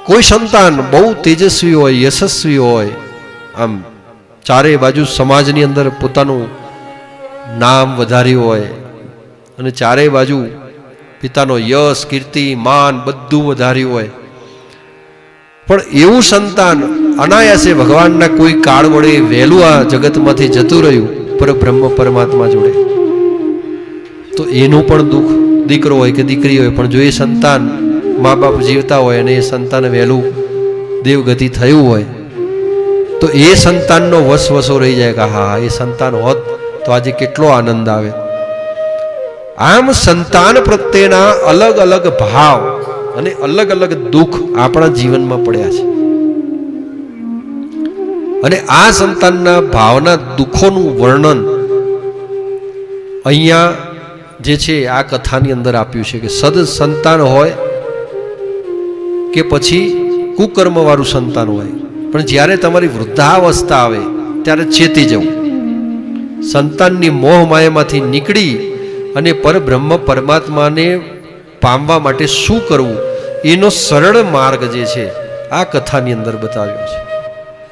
કોઈ સંતાન બહુ તેજસ્વી હોય, યશસ્વી હોય, આમ ચારે બાજુ સમાજની અંદર પોતાનું નામ વધાર્યું હોય અને ચારે બાજુ પિતાનો યશ, કીર્તિ, માન બધું વધાર્યું હોય, પણ એવું સંતાન અનાયાસે ભગવાનના કોઈ કાળ વડે વહેલું આ જગતમાંથી જતું રહ્યું પરબ્રહ્મ પરમાત્મા જોડે, તો એનું પણ દુઃખ, દીકરો હોય કે દીકરી હોય, પણ જો એ સંતાન મા બાપ જીવતા હોય અને એ સંતાન વહેલું દેવગતિ થયું હોય તો એ સંતાનનો વસવસો રહી જાય કે હા એ સંતાન હોત તો આજે કેટલો આનંદ આવે. આમ સંતાન પ્રત્યેના અલગ અલગ ભાવ અને અલગ અલગ દુઃખ આપણા જીવનમાં પડ્યા છે અને આ સંતાનના ભાવના દુઃખોનું વર્ણન અહીંયા જે છે આ કથાની અંદર આપ્યું છે કે સદ સંતાન હોય કે પછી કુકર્મ વાળું સંતાન હોય, પણ જ્યારે તમારી વૃદ્ધાવસ્થા આવે ત્યારે ચેતી જવું. સંતાનની મોહ માયામાંથી નીકળી અને પરબ્રહ્મ પરમાત્માને પામવા માટે શું કરવું એનો સરળ માર્ગ જે છે આ કથાની અંદર બતાવ્યો છે.